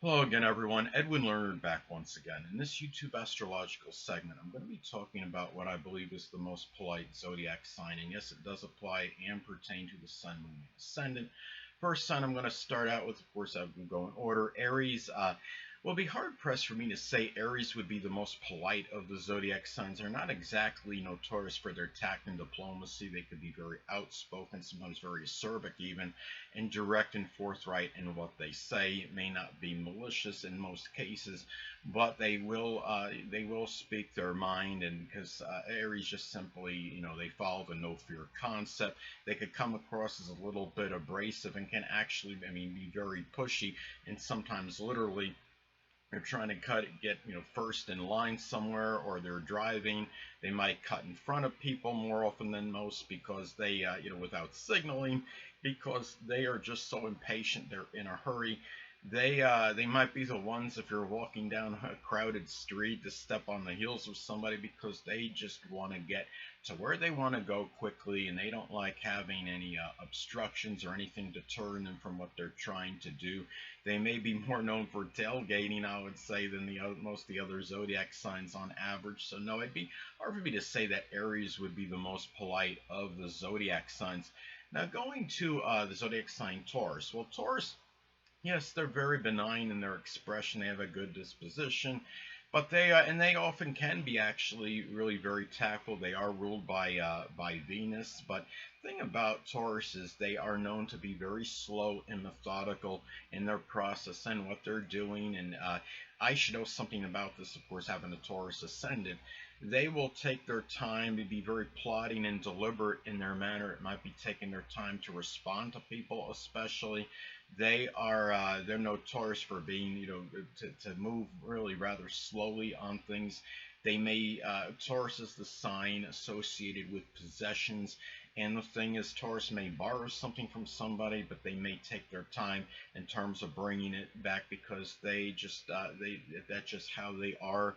Hello again, everyone. Edwin Learnard back once again. In this YouTube astrological segment, I'm going to be talking about what I believe is the most polite zodiac sign. And yes, it does apply and pertain to the sun, moon, and ascendant. First sign I'm going to start out with, of course, I'm going in order. Aries. Well, it'd be hard pressed for me to say Aries would be the most polite of the zodiac signs. They're not exactly notorious for their tact and diplomacy. They could be very outspoken, sometimes very acerbic, even, and direct and forthright in what they say. It may not be malicious in most cases, but they will speak their mind. And because Aries just simply, they follow the no fear concept, they could come across as a little bit abrasive and can actually, be very pushy and sometimes literally they're trying to get first in line somewhere, or they're driving. They might cut in front of people more often than most because they, without signaling, because they are just so impatient. They're in a hurry. They might be the ones, if you're walking down a crowded street, to step on the heels of somebody because they just want to get to where they want to go quickly, and they don't like having any obstructions or anything deterring them from what they're trying to do. They may be more known for tailgating, I would say, than most of the other zodiac signs on average. So no, it'd be hard for me to say that Aries would be the most polite of the zodiac signs. Now going to the zodiac sign Taurus. Well, Taurus, yes, they're very benign in their expression. They have a good disposition, but they often can be actually really very tactful. They are ruled by Venus, but the thing about Taurus is they are known to be very slow and methodical in their process and what they're doing. And I should know something about this, of course, having a Taurus ascendant. They will take their time to be very plotting and deliberate in their manner. It might be taking their time to respond to people, especially. They're notorious for being, to move really rather slowly on things. They may Taurus is the sign associated with possessions, and the thing is, Taurus may borrow something from somebody, but they may take their time in terms of bringing it back because that's just how they are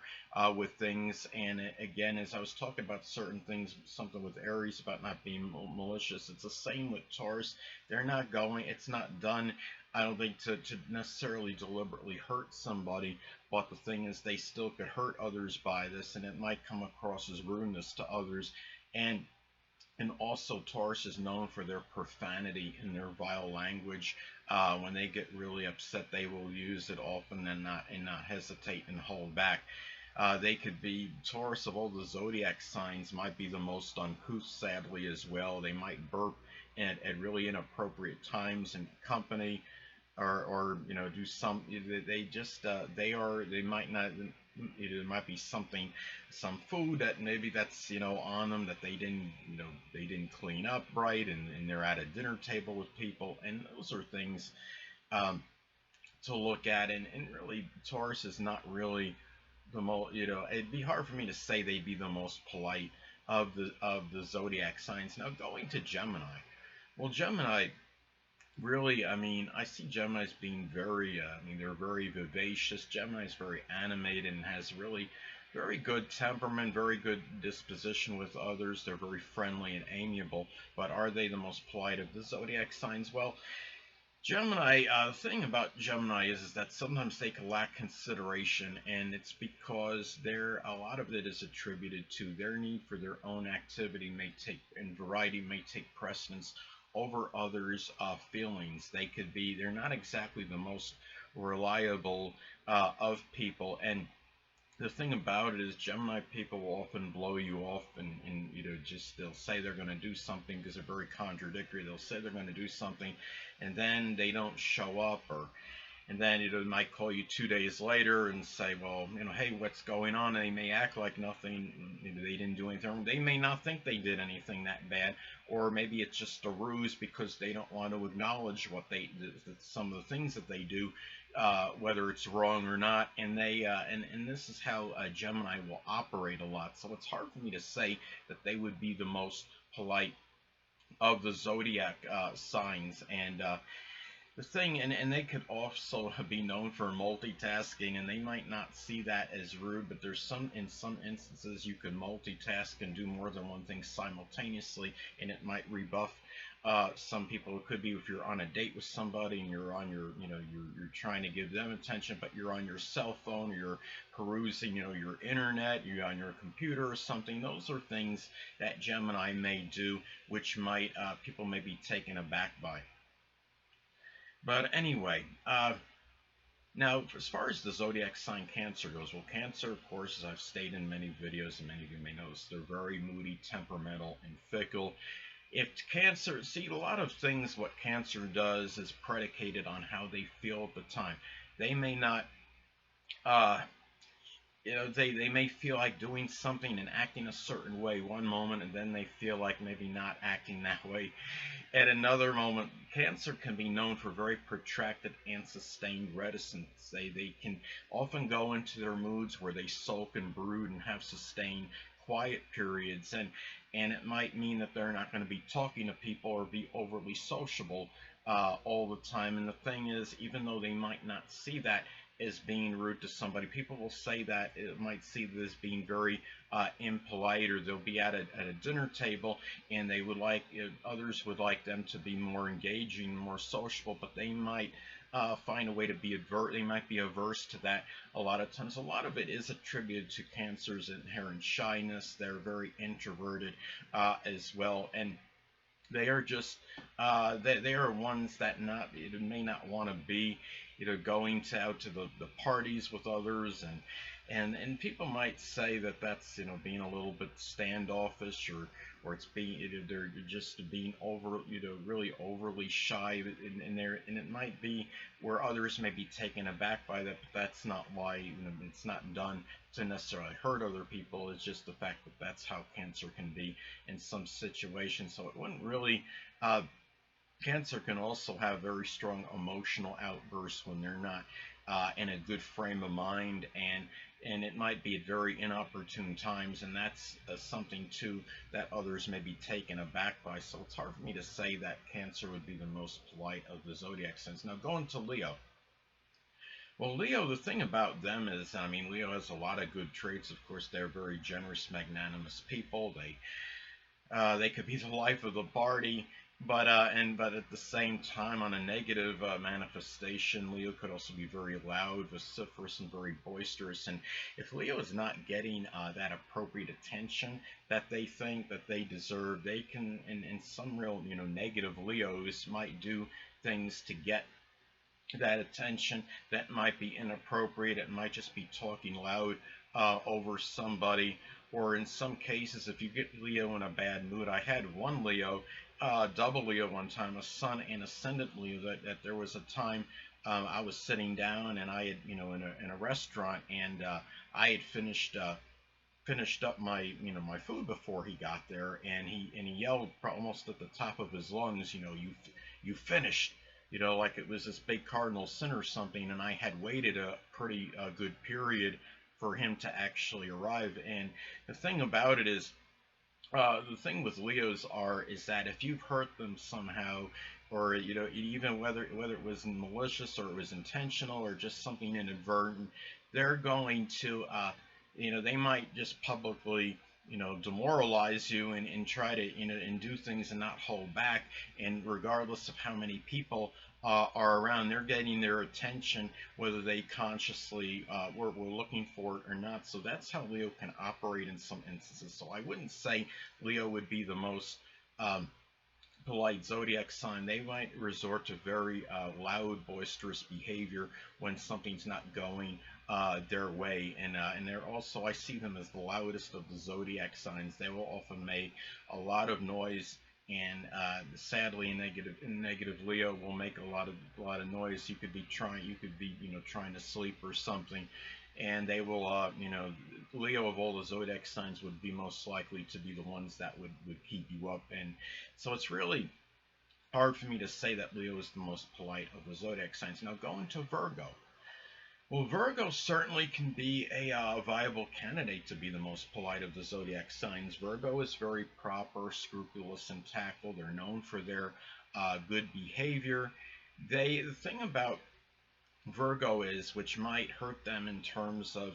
with things. And again, as I was talking about certain things, something with Aries about not being malicious, it's the same with Taurus. They're not going. It's not done, I don't think, to necessarily deliberately hurt somebody, but the thing is, they still could hurt others by this, and it might come across as rudeness to others. And also, Taurus is known for their profanity and their vile language. When they get really upset, they will use it often and not hesitate and hold back. They could be Taurus of all the zodiac signs might be the most uncouth, sadly, as well. They might burp at really inappropriate times in company, or do some. They just they might not. There might be some food that maybe that's on them that they didn't clean up right, and they're at a dinner table with people, and those are things to look at. And really, Taurus is not really the most. It'd be hard for me to say they'd be the most polite of the zodiac signs. Now going to Gemini. Well, Gemini, really, I see Gemini as being very, they're very vivacious. Gemini is very animated and has really very good temperament, very good disposition with others. They're very friendly and amiable. But are they the most polite of the zodiac signs? Well, Gemini, the thing about Gemini is that sometimes they can lack consideration, and it's because a lot of it is attributed to their need for their own activity and variety may take precedence over others' feelings. They're not exactly the most reliable of people, and the thing about it is Gemini people will often blow you off, and just they'll say they're going to do something because they're very contradictory. They'll say they're going to do something, and then they don't show up, and then they might call you 2 days later and say, well, hey, what's going on? And they may act like nothing. They didn't do anything. They may not think they did anything that bad, or maybe it's just a ruse because they don't want to acknowledge some of the things that they do, whether it's wrong or not. And and this is how Gemini will operate a lot. So it's hard for me to say that they would be the most polite of the zodiac signs. And the thing, and they could also be known for multitasking, and they might not see that as rude, but in some instances you can multitask and do more than one thing simultaneously, and it might rebuff some people. It could be if you're on a date with somebody and you're on you're trying to give them attention, but you're on your cell phone, or you're perusing, your internet, you're on your computer or something. Those are things that Gemini may do, which might people may be taken aback by. But anyway, now, as far as the zodiac sign Cancer goes, well, Cancer, of course, as I've stated in many videos, and many of you may notice, they're very moody, temperamental, and fickle. If Cancer, see, a lot of things what Cancer does is predicated on how they feel at the time. They may not, they may feel like doing something and acting a certain way one moment, and then they feel like maybe not acting that way at another moment. Cancer can be known for very protracted and sustained reticence. They can often go into their moods where they sulk and brood and have sustained quiet periods, and it might mean that they're not going to be talking to people or be overly sociable all the time. And the thing is, even though they might not see that as being rude to somebody, people will say that it might see this being very impolite, or they'll be at a dinner table and they would like, others would like them to be more engaging, more sociable, but they might find a way to be they might be averse to that a lot of times. A lot of it is attributed to Cancer's inherent shyness. They're very introverted as well, and they are just they are ones that may not want to be going out to the parties with others, and people might say that that's being a little bit standoffish, or it's being they're just being really overly shy, and it might be where others may be taken aback by that, but that's not why it's not done to necessarily hurt other people. It's just the fact that that's how Cancer can be in some situations. So it wouldn't really Cancer can also have very strong emotional outbursts when they're not in a good frame of mind, and it might be at very inopportune times, and that's something too that others may be taken aback by. So it's hard for me to say that Cancer would be the most polite of the zodiac signs. Now, going to Leo. Well, Leo, the thing about them is, Leo has a lot of good traits. Of course, they're very generous, magnanimous people. They could be the life of the party. But at the same time, on a negative manifestation, Leo could also be very loud, vociferous, and very boisterous. And if Leo is not getting that appropriate attention that they think that they deserve, they can, and some real negative Leos might do things to get that attention that might be inappropriate. It might just be talking loud over somebody, or in some cases, if you get Leo in a bad mood. I had one Leo, double Leo one time, a Sun and Ascendant Leo, that there was a time I was sitting down, and I had in a restaurant, and I had finished up my my food before he got there, and he yelled almost at the top of his lungs, you finished, like it was this big cardinal sin or something. And I had waited a pretty good period for him to actually arrive. And the thing about it is, the thing with Leos is that if you've hurt them somehow, or even whether it was malicious, or it was intentional, or just something inadvertent, they're going to they might just publicly demoralize you, and try to and do things and not hold back. And regardless of how many people are around, they're getting their attention, whether they consciously were looking for it or not. So that's how Leo can operate in some instances. So I wouldn't say Leo would be the most polite zodiac sign. They might resort to very loud, boisterous behavior when something's not going their way, and they're also, I see them as the loudest of the zodiac signs. They will often make a lot of noise, and sadly, negative Leo will make a lot of noise. You could be trying to sleep or something, and they will Leo of all the zodiac signs would be most likely to be the ones that would keep you up. And so it's really hard for me to say that Leo is the most polite of the zodiac signs. Now, going to Virgo. Well, Virgo certainly can be a viable candidate to be the most polite of the zodiac signs. Virgo is very proper, scrupulous, and tactful. They're known for their good behavior. The thing about Virgo is, which might hurt them in terms of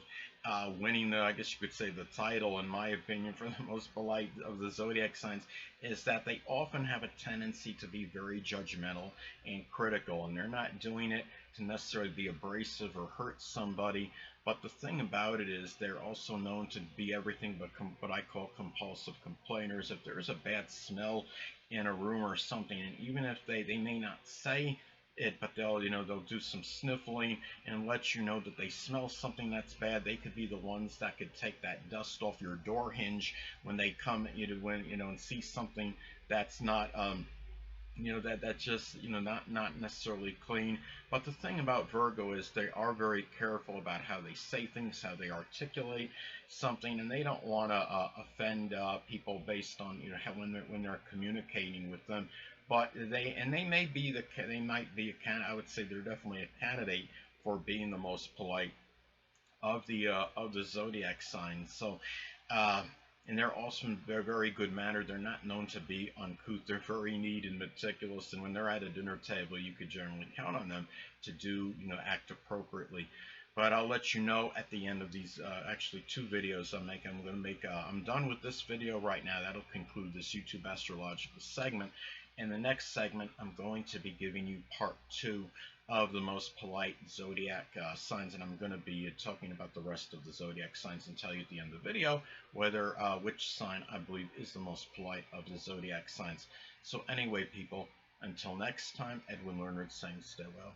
winning I guess you could say, the title, in my opinion, for the most polite of the zodiac signs, is that they often have a tendency to be very judgmental and critical, and they're not doing it to necessarily be abrasive or hurt somebody. But the thing about it is they're also known to be everything but what I call compulsive complainers. If there's a bad smell in a room or something, and even if they may not say it, but they'll do some sniffling and let you know that they smell something that's bad. They could be the ones that could take that dust off your door hinge when they come and see something that's not that's just not necessarily clean. But the thing about Virgo is they are very careful about how they say things, how they articulate something, and they don't want to offend people based on how when they're communicating with them. But they might be I would say they're definitely a candidate for being the most polite of the zodiac signs. So, uh, and they're also in very, very good manner. They're not known to be uncouth. They're very neat and meticulous. And when they're at a dinner table, you could generally count on them to act appropriately. But I'll let you know at the end of these, actually 2 videos I'm making. I'm done with this video right now. That'll conclude this YouTube astrological segment. In the next segment, I'm going to be giving you part 2 of the most polite zodiac signs, and I'm going to be talking about the rest of the zodiac signs and tell you at the end of the video whether which sign I believe is the most polite of the zodiac signs. So anyway, people, until next time, Edwin Learnard saying stay well.